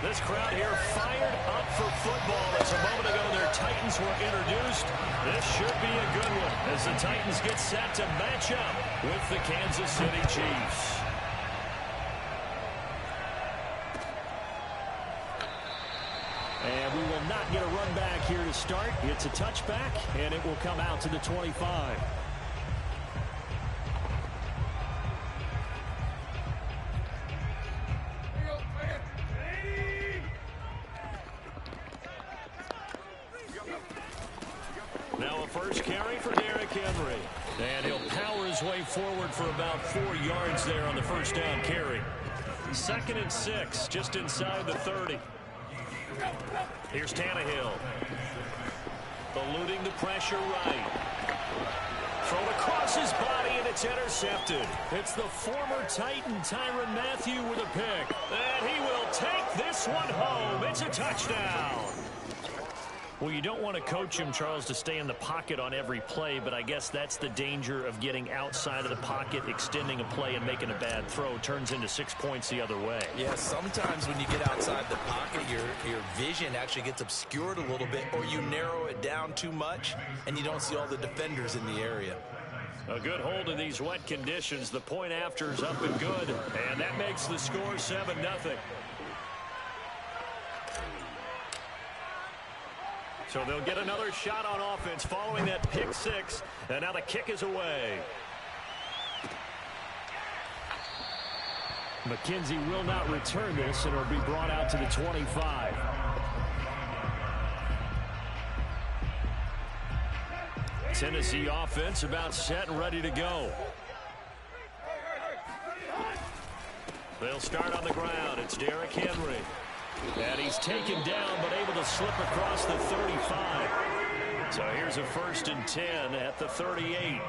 This crowd here fired up for football as a moment ago their Titans were introduced. This should be a good one as the Titans get set to match up with the Kansas City Chiefs. And we will not get a run back here to start. It's a touchback, and it will come out to the 25. Now a first carry for Derrick Henry. And he'll power his way forward for about 4 yards there on the first down carry. 2nd and 6, just inside the 30. Here's Tannehill. Eluding the pressure right. Thrown across his body, and it's intercepted. It's the former Titan Tyrann Mathieu with a pick. And he will take this one home. It's a touchdown. Well, you don't want to coach him, Charles, to stay in the pocket on every play, but I guess that's the danger of getting outside of the pocket, extending a play, and making a bad throw. Turns into 6 points the other way. Yeah, sometimes when you get outside the pocket, your vision actually gets obscured a little bit, or you narrow it down too much, and you don't see all the defenders in the area. A good hold in these wet conditions. The point after is up and good, and that makes the score 7-0. So they'll get another shot on offense following that pick six. And now the kick is away. McKenzie will not return this, and it'll be brought out to the 25. Tennessee offense about set and ready to go. They'll start on the ground. It's Derrick Henry. And he's taken down, but able to slip across the 35. So here's a 1st and 10 at the 38.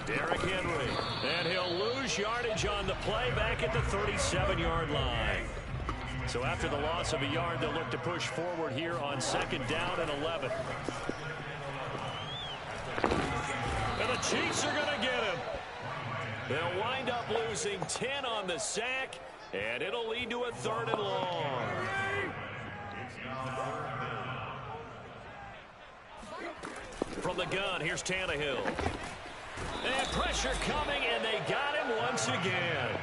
Derrick Henry. And he'll lose yardage on the play back at the 37-yard line. So after the loss of a yard, they'll look to push forward here on 2nd down and 11. And the Chiefs are going to get him. They'll wind up losing 10 on the sack, and it'll lead to a 3rd and long. From the gun, here's Tannehill. And pressure coming, and they got him once again.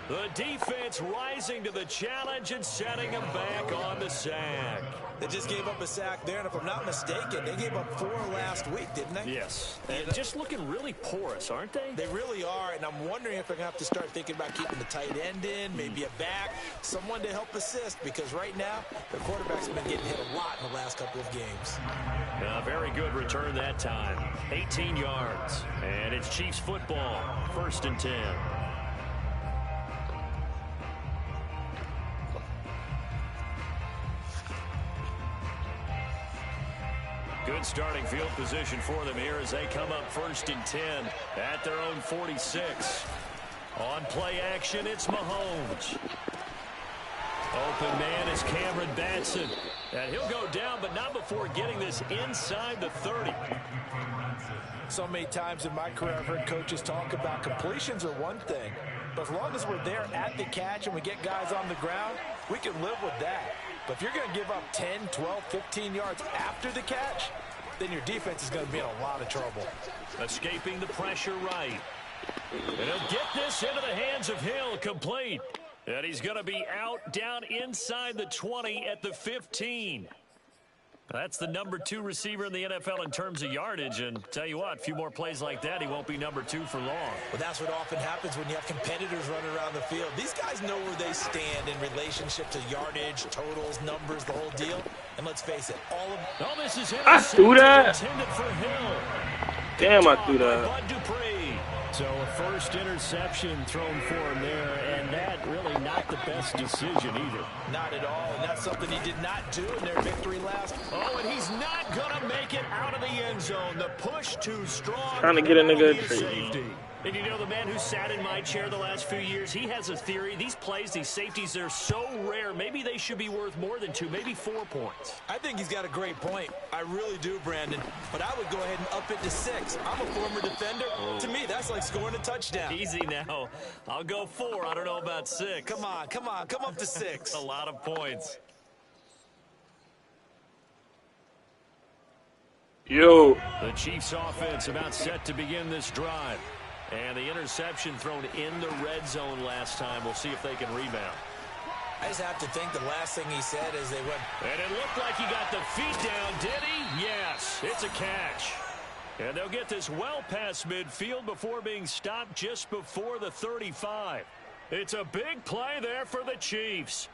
The defense rising to the challenge and setting him back on the sack. They just gave up a sack there, and if I'm not mistaken, they gave up 4 last week, didn't they? Yes. And just looking really porous, aren't they? They really are, and I'm wondering if they're going to have to start thinking about keeping the tight end in, maybe a back, someone to help assist, because right now, the quarterback's been getting hit a lot in the last couple of games. Very good return that time. 18 yards. And it's Chiefs football. 1st and 10. Good starting field position for them here as they come up 1st and 10 at their own 46. On play action, it's Mahomes. Open man is Cameron Batson. And he'll go down, but not before getting this inside the 30. So many times in my career, I've heard coaches talk about completions are one thing. But as long as we're there at the catch and we get guys on the ground, we can live with that. But if you're going to give up 10, 12, 15 yards after the catch, then your defense is going to be in a lot of trouble. Escaping the pressure right. And he'll get this into the hands of Hill, complete. And he's going to be out down inside the 20 at the 15. That's the number 2 receiver in the NFL in terms of yardage. And tell you what, a few more plays like that, he won't be number 2 for long. Well, that's what often happens when you have competitors running around the field. These guys know where they stand in relationship to yardage, totals, numbers, the whole deal. And let's face it, all of... Oh, this is I threw that. Intended for Hill. Damn, I threw that. Bud Dupree. So a first interception thrown for him there, and that really not the best decision either. Not at all, and that's something he did not do in their victory last. Oh, and he's not going to make it out of the end zone. The push too strong. Trying to get a nigga a trade. And you know, the man who sat in my chair the last few years, he has a theory. These plays, these safeties, they're so rare. Maybe they should be worth more than 2, maybe 4 points. I think he's got a great point. I really do, Brandon. But I would go ahead and up it to 6. I'm a former defender. Oh. To me, that's like scoring a touchdown. Easy now. I'll go 4. I don't know about 6. Come on. Come up to 6. A lot of points. Yo. The Chiefs offense about set to begin this drive. And the interception thrown in the red zone last time. We'll see if they can rebound. I just have to think the last thing he said is they went. And it looked like he got the feet down, did he? Yes, it's a catch. And they'll get this well past midfield before being stopped just before the 35. It's a big play there for the Chiefs.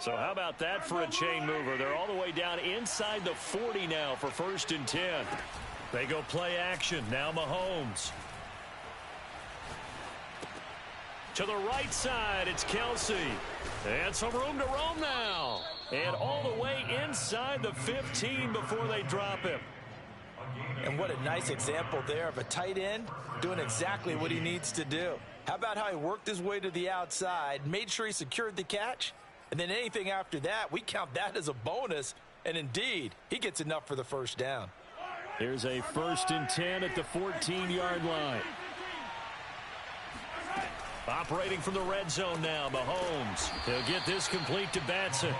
So how about that for a chain mover? They're all the way down inside the 40 now for 1st and 10. They go play action. Now Mahomes. To the right side, it's Kelsey. And some room to roam now. And all the way inside the 15 before they drop him. And what a nice example there of a tight end doing exactly what he needs to do. How about how he worked his way to the outside, made sure he secured the catch? And then anything after that, we count that as a bonus. And indeed, he gets enough for the first down. Here's a 1st and 10 at the 14-yard line. Operating from the red zone now, Mahomes. He'll get this complete to Batson.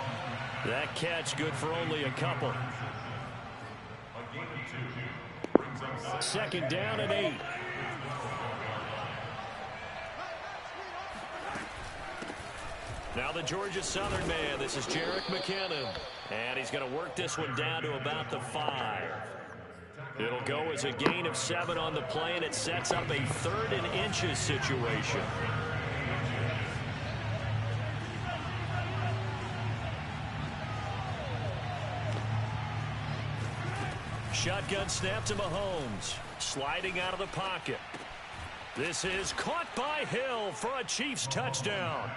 That catch good for only a couple. 2nd down and 8. Now the Georgia Southern man. This is Jerick McKinnon. And he's going to work this one down to about the 5. It'll go as a gain of 7 on the play, and it sets up a 3rd and inches situation. Shotgun snap to Mahomes. Sliding out of the pocket. This is caught by Hill for a Chiefs touchdown.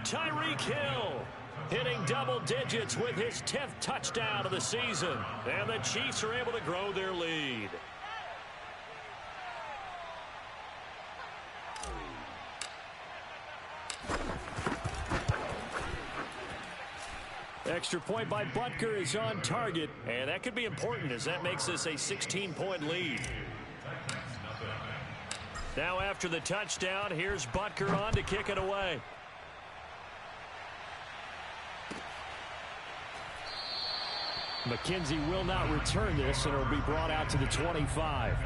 Tyreek Hill hitting double digits with his 10th touchdown of the season. And the Chiefs are able to grow their lead. Extra point by Butker is on target. And that could be important as that makes this a 16-point lead. Now after the touchdown, here's Butker on to kick it away. McKenzie will not return this, and it'll be brought out to the 25.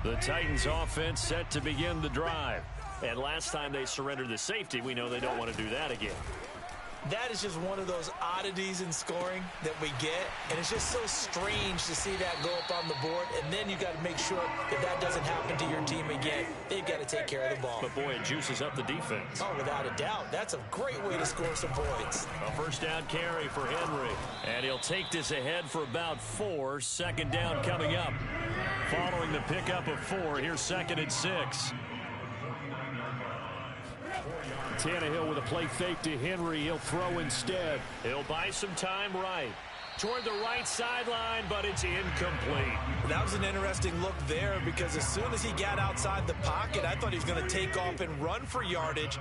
The Titans offense set to begin the drive. And last time they surrendered the safety, we know they don't want to do that again. That is just one of those oddities in scoring that we get, and it's just so strange to see that go up on the board, and then you got to make sure that that doesn't happen to your team again. They've got to take care of the ball. But boy, it juices up the defense. Oh, without a doubt. That's a great way to score some points. A 1st down carry for Henry, and he'll take this ahead for about 4. 2nd down coming up. Following the pickup of 4, here's 2nd and 6. Tannehill with a play fake to Henry. He'll throw instead. He'll buy some time right. Toward the right sideline, but it's incomplete. That was an interesting look there because as soon as he got outside the pocket, I thought he was going to take off and run for yardage.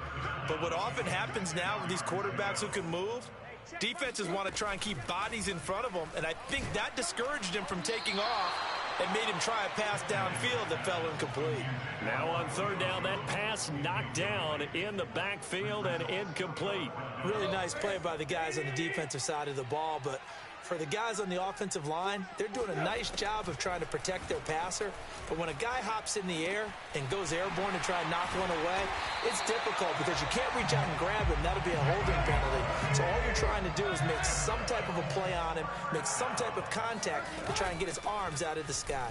But what often happens now with these quarterbacks who can move, defenses want to try and keep bodies in front of them, and I think that discouraged him from taking off and made him try a pass downfield that fell incomplete. Now on 3rd down, that pass knocked down in the backfield and incomplete. Really nice play by the guys on the defensive side of the ball, but for the guys on the offensive line, they're doing a nice job of trying to protect their passer. But when a guy hops in the air and goes airborne to try and knock one away, it's difficult because you can't reach out and grab him. That'll be a holding penalty. So all you're trying to do is make some type of a play on him, make some type of contact to try and get his arms out of the sky.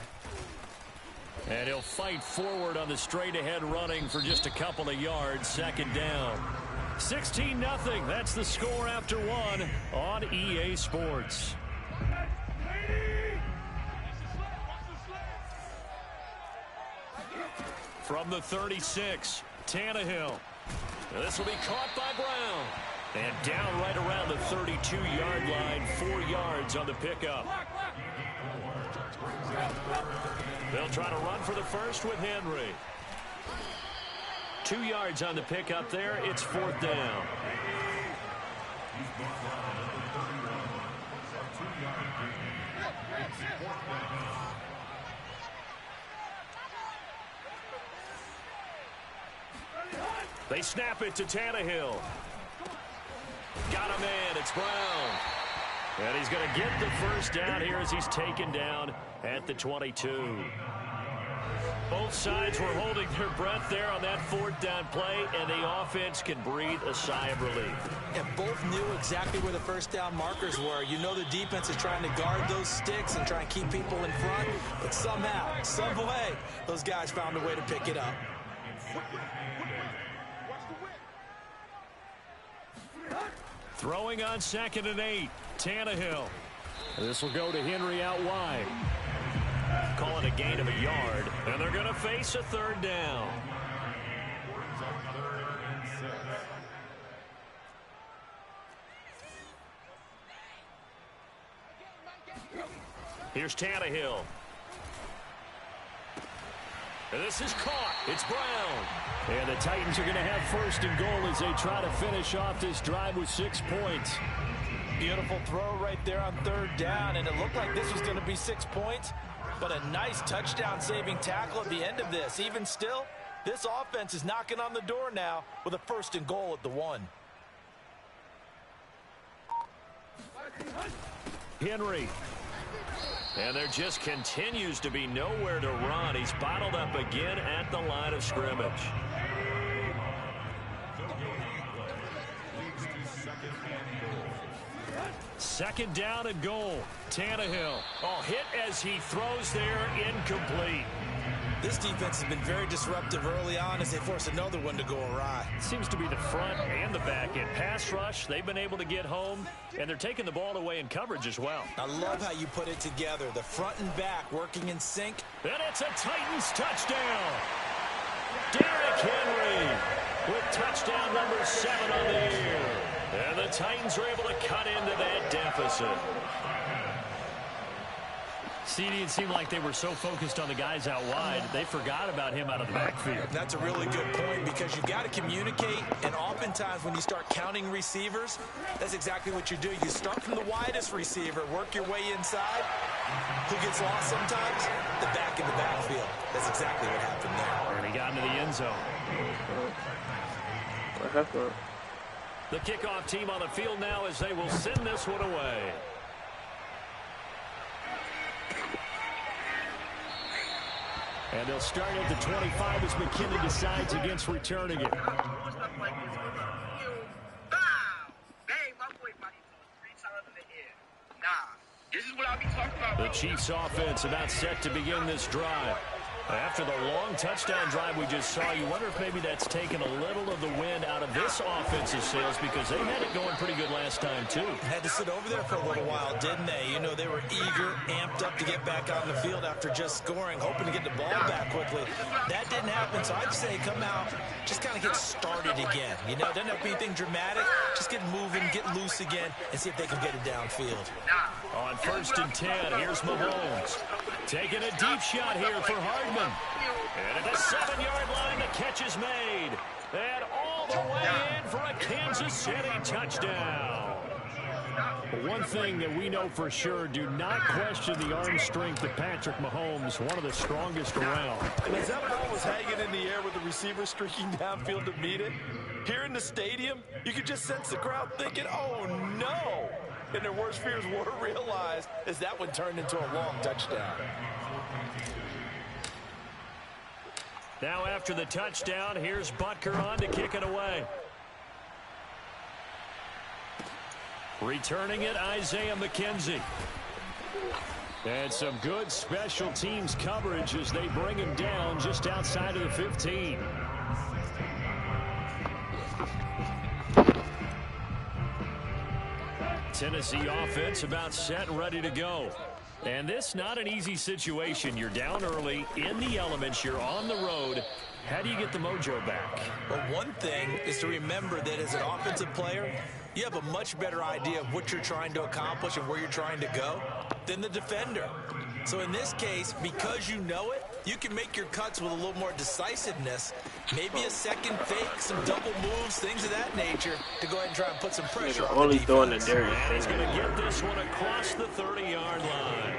And he'll fight forward on the straight-ahead running for just a couple of yards. 2nd down. 16-0. That's the score after one on EA Sports. From the 36, Tannehill. This will be caught by Brown. And down right around the 32-yard line, 4 yards on the pickup. They'll try to run for the first with Henry. 2 yards on the pickup there. It's 4th down. They snap it to Tannehill. Got a man. It's Brown. And he's going to get the first down here as he's taken down at the 22. Both sides were holding their breath there on that 4th down play, and the offense can breathe a sigh of relief. And both knew exactly where the first down markers were. You know the defense is trying to guard those sticks and try and keep people in front, but somehow, some way, those guys found a way to pick it up. Throwing on 2nd and 8, Tannehill. This will go to Henry out wide. Call it a gain of a yard, and they're going to face a 3rd down. Here's Tannehill. And this is caught. It's Brown. And the Titans are going to have 1st and goal as they try to finish off this drive with 6 points. Beautiful throw right there on 3rd down, and it looked like this was going to be 6 points, but a nice touchdown-saving tackle at the end of this. Even still, this offense is knocking on the door now with a 1st and goal at the 1. Henry. And there just continues to be nowhere to run. He's bottled up again at the line of scrimmage. Second down and goal. Tannehill. Oh, hit as he throws there, incomplete. This defense has been very disruptive early on as they force another one to go awry. Seems to be the front and the back end. Pass rush, they've been able to get home, and they're taking the ball away in coverage as well. I love how you put it together. The front and back working in sync. And it's a Titans touchdown. Derrick Henry with touchdown number 7 on the year. And the Titans are able to cut into that deficit. CD, it seemed like they were so focused on the guys out wide, they forgot about him out of the backfield. That's a really good point because you've got to communicate, and oftentimes when you start counting receivers, that's exactly what you do. You start from the widest receiver, work your way inside. Who gets lost sometimes? The back in the backfield. That's exactly what happened there. And he got into the end zone. The kickoff team on the field now as they will send this one away. And they'll start at the 25 as McKinnon decides against returning it. The Chiefs offense about set to begin this drive. After the long touchdown drive we just saw, you wonder if maybe that's taken a little of the wind out of this offensive sails because they had it going pretty good last time, too. Had to sit over there for a little while, didn't they? You know, they were eager, amped up to get back on the field after just scoring, hoping to get the ball back quickly. That didn't happen, so I'd say come out, just kind of get started again. You know, it doesn't have to be anything dramatic. Just get moving, get loose again, and see if they can get it downfield. On 1st and 10, here's Mahomes. Taking a deep shot here for Hardman. And at the 7-yard line, the catch is made. And all the way in for a Kansas City touchdown. One thing that we know for sure, do not question the arm strength of Patrick Mahomes, one of the strongest around. And as that ball was hanging in the air with the receiver streaking downfield to meet it, here in the stadium, you could just sense the crowd thinking, oh, no. And their worst fears were realized as that one turned into a long touchdown. Now after the touchdown, here's Butker on to kick it away. Returning it, Isaiah McKenzie. And some good special teams coverage as they bring him down just outside of the 15. Tennessee offense about set and ready to go. And this not an easy situation. You're down early, in the elements, you're on the road. How do you get the mojo back? Well, one thing is to remember that as an offensive player, you have a much better idea of what you're trying to accomplish and where you're trying to go than the defender. So in this case, because you know it, you can make your cuts with a little more decisiveness. Maybe a second fake, some double moves, things of that nature to go ahead and try and put some pressure on the defense. And he's going to get this one across the 30-yard line.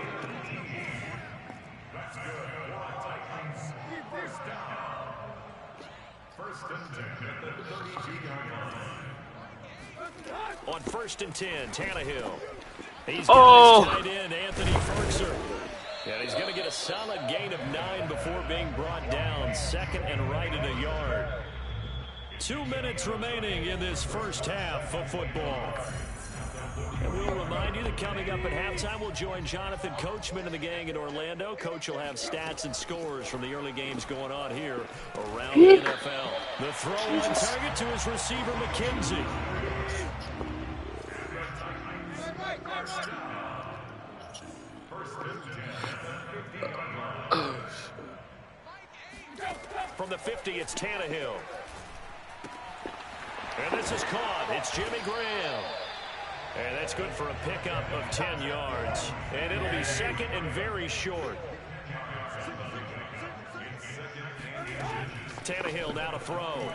On 1st and 10, Tannehill. He's got his tight end, Anthony Firkser. And he's going to get a solid gain of 9 before being brought down. 2nd and right at a yard. 2 minutes remaining in this first half of football. And we'll remind you that coming up at halftime, we'll join Jonathan Coachman and the gang in Orlando. Coach will have stats and scores from the early games going on here around the NFL. The throw on target to his receiver, McKenzie. From the 50, it's Tannehill. And this is caught. It's Jimmy Graham. And that's good for a pickup of 10 yards. And it'll be 2nd and very short. Tannehill now to throw.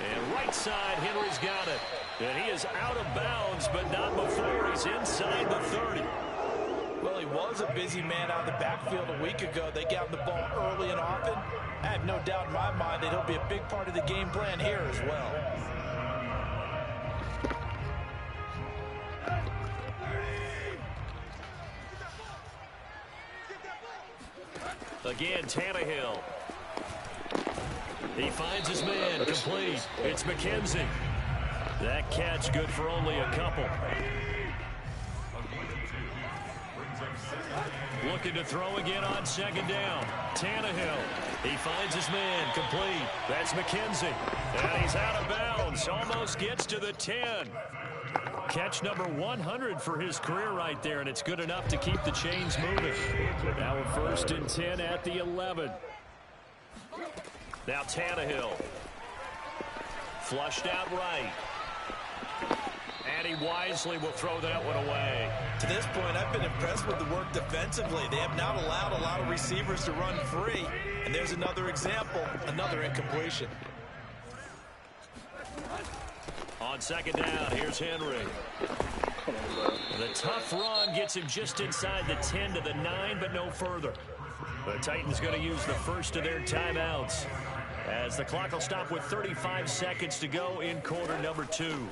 And right side, Henry's got it. And he is out of bounds, but not before he's inside the 30. Well, he was a busy man out of the backfield a week ago. They got the ball early and often. I have no doubt in my mind that he'll be a big part of the game plan here as well. Again, Tannehill. He finds his man, complete. It's McKenzie. That catch good for only a couple. Looking to throw again on 2nd down. Tannehill. He finds his man, complete. That's McKenzie. And he's out of bounds. Almost gets to the 10. Catch number 100 for his career right there, and it's good enough to keep the chains moving. Now a 1st and 10 at the 11. Now Tannehill. Flushed out right. And he wisely will throw that one away. To this point, I've been impressed with the work defensively. They have not allowed a lot of receivers to run free. And there's another example, another incompletion. On 2nd down, here's Henry. The tough run gets him just inside the 10 to the 9, but no further. The Titans going to use the first of their timeouts as the clock will stop with 35 seconds to go in quarter number 2.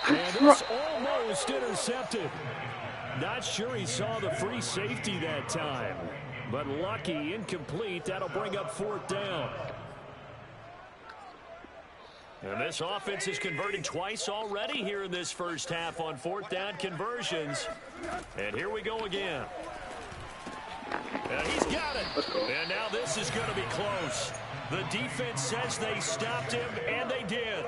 And this almost intercepted. Not sure he saw the free safety that time, but lucky, incomplete. That'll bring up 4th down. And this offense has converted twice already here in this first half on 4th down conversions. And here we go again. And he's got it. And now this is going to be close. The defense says they stopped him, and they did.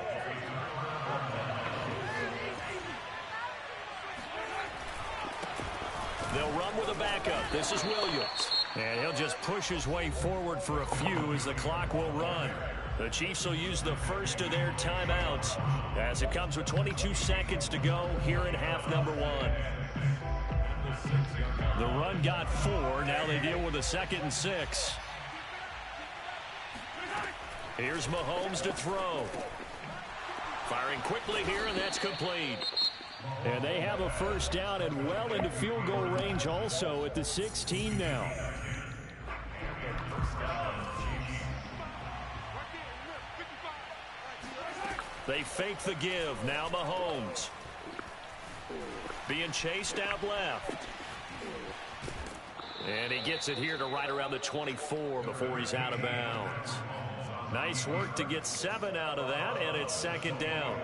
They'll run with a backup. This is Williams. And he'll just push his way forward for a few as the clock will run. The Chiefs will use the first of their timeouts as it comes with 22 seconds to go here in half number 1. The run got 4. Now they deal with a 2nd and 6. Here's Mahomes to throw. Firing quickly here, and that's complete. And they have a 1st down and well into field goal range also at the 16 now. They fake the give. Now Mahomes. Being chased out left. And he gets it here to right around the 24 before he's out of bounds. Nice work to get 7 out of that, and it's 2nd down.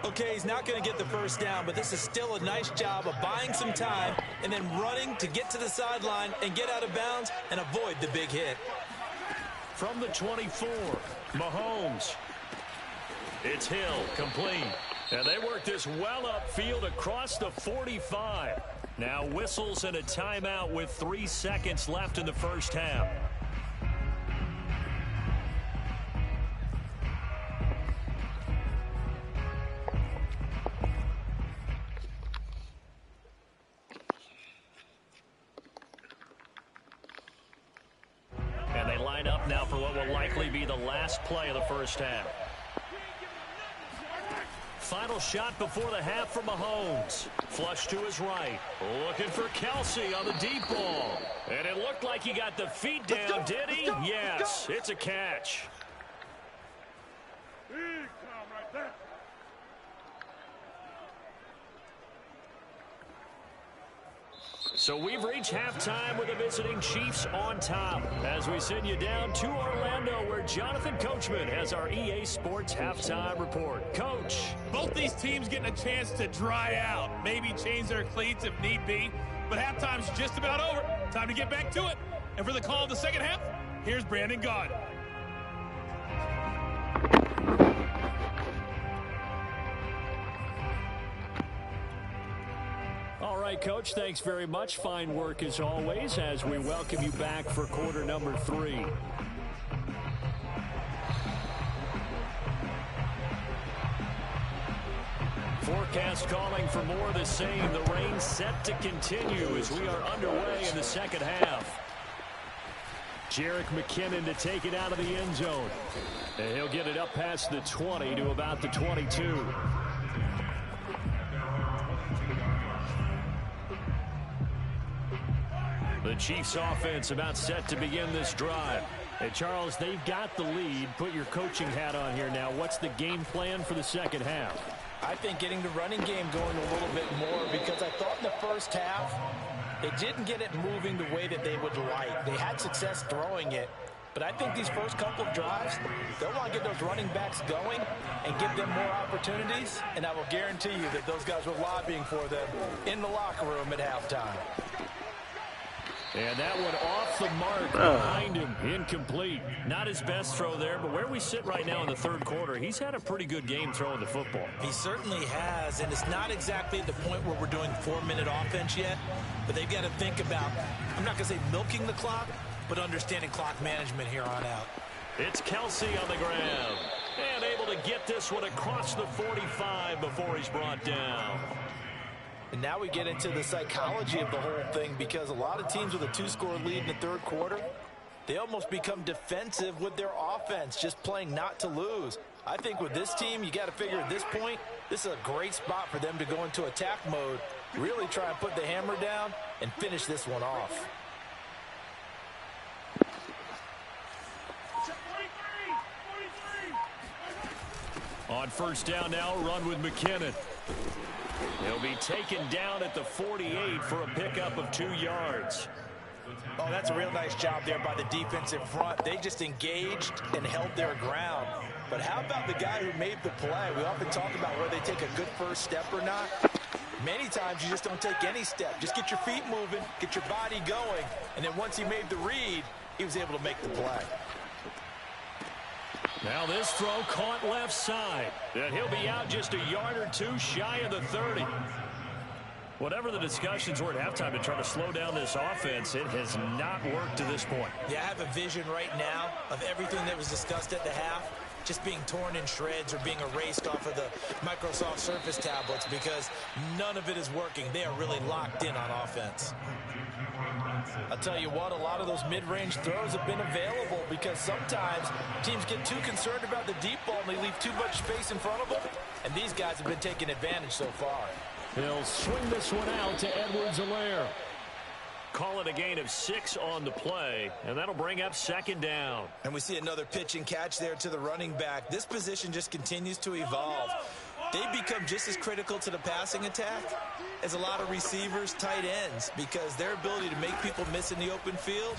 Okay, he's not going to get the 1st down, but this is still a nice job of buying some time and then running to get to the sideline and get out of bounds and avoid the big hit. From the 24, Mahomes. It's Hill, complete. And they work this well upfield across the 45. Now whistles and a timeout with 3 seconds left in the first half. And they line up now for what will likely be the last play of the first half. Final shot before the half from Mahomes. Flush to his right. Looking for Kelsey on the deep ball. And it looked like he got the feet down, did he? Yes, it's a catch. So we've reached halftime with the visiting Chiefs on top as we send you down to Orlando where Jonathan Coachman has our EA Sports halftime report. Coach. Both these teams getting a chance to dry out, maybe change their cleats if need be, but halftime's just about over. Time to get back to it. And for the call of the second half, here's Brandon Gaudin. All right, Coach, thanks very much. Fine work as always as we welcome you back for quarter number 3. Forecast calling for more of the same. The rain set to continue as we are underway in the second half. Jerick McKinnon to take it out of the end zone. And he'll get it up past the 20 to about the 22. The Chiefs offense about set to begin this drive. And Charles, they've got the lead. Put your coaching hat on here now. What's the game plan for the second half? I think getting the running game going a little bit more because I thought in the first half they didn't get it moving the way that they would like. They had success throwing it, but I think these first couple of drives, they'll want to get those running backs going and give them more opportunities, and I will guarantee you that those guys were lobbying for them in the locker room at halftime. And that one off the mark behind him. Incomplete. Not his best throw there, but where we sit right now in the third quarter, he's had a pretty good game throwing the football. He certainly has, and it's not exactly at the point where we're doing 4-minute offense yet, but they've got to think about, I'm not going to say milking the clock, but understanding clock management here on out. It's Kelsey on the ground. And able to get this one across the 45 before he's brought down. And now we get into the psychology of the whole thing because a lot of teams with a 2-score lead in the third quarter, they almost become defensive with their offense, just playing not to lose. I think with this team, you got to figure at this point, this is a great spot for them to go into attack mode, really try and put the hammer down and finish this one off. On first down now, run with McKinnon. He'll be taken down at the 48 for a pickup of 2 yards. Oh, that's a real nice job there by the defensive front. They just engaged and held their ground. But how about the guy who made the play? We often talk about whether they take a good first step or not. Many times you just don't take any step. Just get your feet moving, get your body going, and then once he made the read, he was able to make the play. Now this throw caught left side. And he'll be out just a yard or 2 shy of the 30. Whatever the discussions were at halftime to try to slow down this offense, it has not worked to this point. Yeah, I have a vision right now of everything that was discussed at the half just being torn in shreds or being erased off of the Microsoft Surface tablets because none of it is working. They are really locked in on offense. I'll tell you what, a lot of those mid-range throws have been available because sometimes teams get too concerned about the deep ball and they leave too much space in front of them, and these guys have been taking advantage so far. He'll swing this one out to Edwards-Helaire. Call it a gain of 6 on the play, and that'll bring up second down. And we see another pitch and catch there to the running back. This position just continues to evolve. They've become just as critical to the passing attack as a lot of receivers, tight ends, because their ability to make people miss in the open field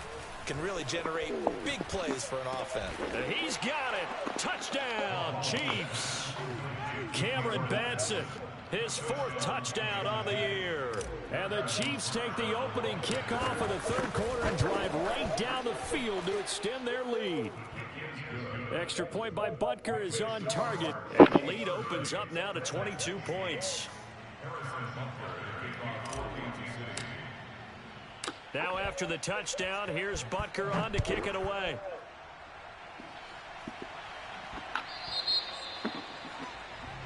can really generate big plays for an offense. He's got it. Touchdown, Chiefs. Cameron Batson, his 4th touchdown on the year. And the Chiefs take the opening kickoff of the third quarter and drive right down the field to extend their lead. Extra point by Butker is on target, and the lead opens up now to 22 points. Now after the touchdown, here's Butker on to kick it away.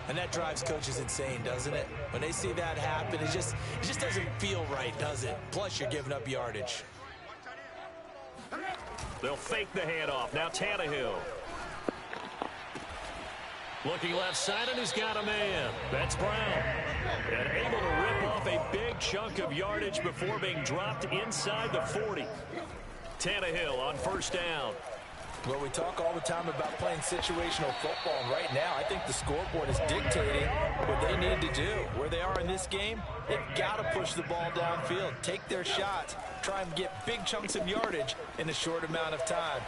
And that drives coaches insane, doesn't it? When they see that happen, it just doesn't feel right, does it? Plus, you're giving up yardage. They'll fake the handoff. Now Tannehill. Looking left side, and he's got a man. That's Brown. And able to rip off a big chunk of yardage before being dropped inside the 40. Tannehill on first down. Well, we talk all the time about playing situational football, and right now I think the scoreboard is dictating what they need to do. Where they are in this game, they've got to push the ball downfield, take their shots, try and get big chunks of yardage in a short amount of time.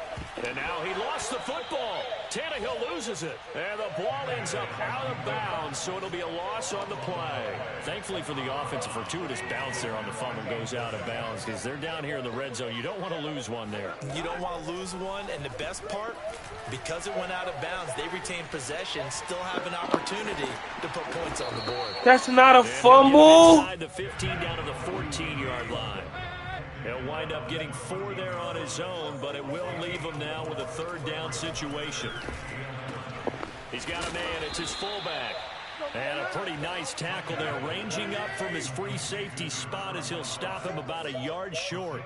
And now he lost the football. Tannehill loses it. And the ball ends up out of bounds, so it'll be a loss on the play. Thankfully for the offense, a fortuitous bounce there on the fumble goes out of bounds because they're down here in the red zone. You don't want to lose one there. You don't want to lose one, and the best part, because it went out of bounds, they retain possession, still have an opportunity to put points on the board. That's not a fumble. Inside the 15 down to the 14-yard line. He'll wind up getting 4 there on his own, but it will leave him now with a third down situation. He's got a man. It's his fullback. And a pretty nice tackle there, ranging up from his free safety spot as he'll stop him about a yard short.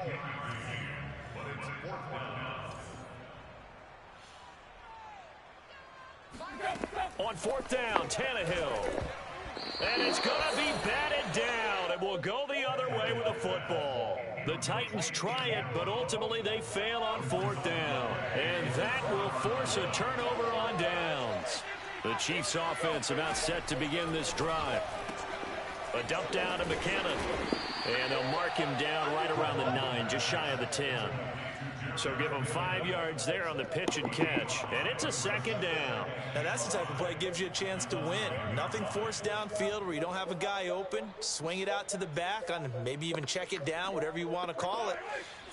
On fourth down, Tannehill. And it's going to be batted down. It will go the other way with a football. The Titans try it, but ultimately they fail on fourth down. And that will force a turnover on downs. The Chiefs offense about set to begin this drive. A dump down to McKinnon. And they'll mark him down right around the 9, just shy of the 10. So give him 5 yards there on the pitch and catch. And it's a second down. Now that's the type of play that gives you a chance to win. Nothing forced downfield where you don't have a guy open. Swing it out to the back, on maybe even check it down, whatever you want to call it.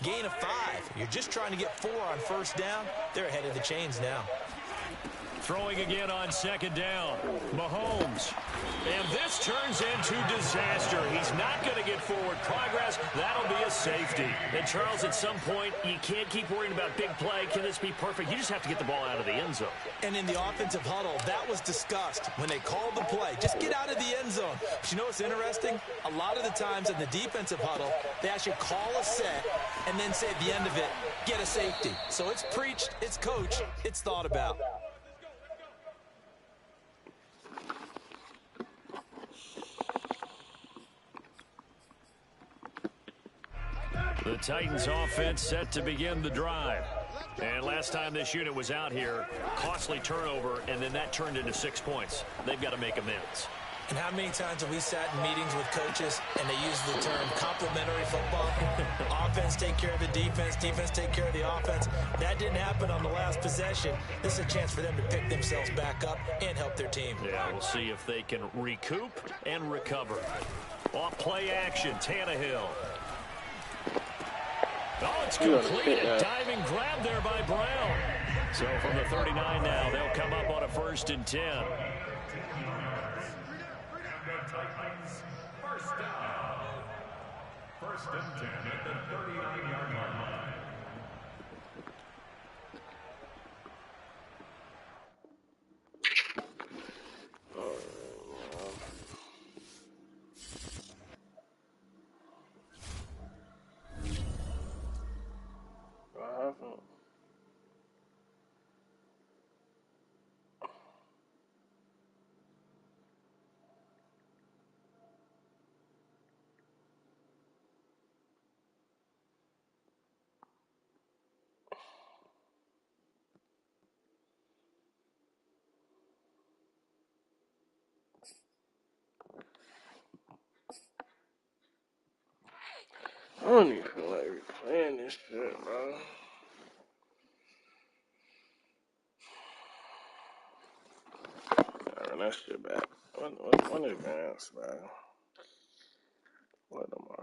Gain of 5. You're just trying to get 4 on first down. They're ahead of the chains now. Throwing again on second down. Mahomes. And this turns into disaster. He's not going to get forward progress. That'll be a safety. And Charles, at some point, you can't keep worrying about big play. Can this be perfect? You just have to get the ball out of the end zone. And in the offensive huddle, that was discussed when they called the play. Just get out of the end zone. But you know what's interesting? A lot of the times in the defensive huddle, they actually call a set and then say at the end of it, get a safety. So it's preached, it's coached, it's thought about. The Titans offense set to begin the drive. And last time this unit was out here, costly turnover, and then that turned into 6 points. They've got to make amends. And how many times have we sat in meetings with coaches and they use the term complementary football? Offense take care of the defense, defense take care of the offense. That didn't happen on the last possession. This is a chance for them to pick themselves back up and help their team. Yeah, we'll see if they can recoup and recover. Off play action, Tannehill. Oh, it's complete. A diving grab there by Brown. So from the 39 now, they'll come up on a 1st and 10. First down. 1st and 10 at the 39-yard line. I don't even feel like replaying this shit, bro. Run that shit back. What advance, man? What am I?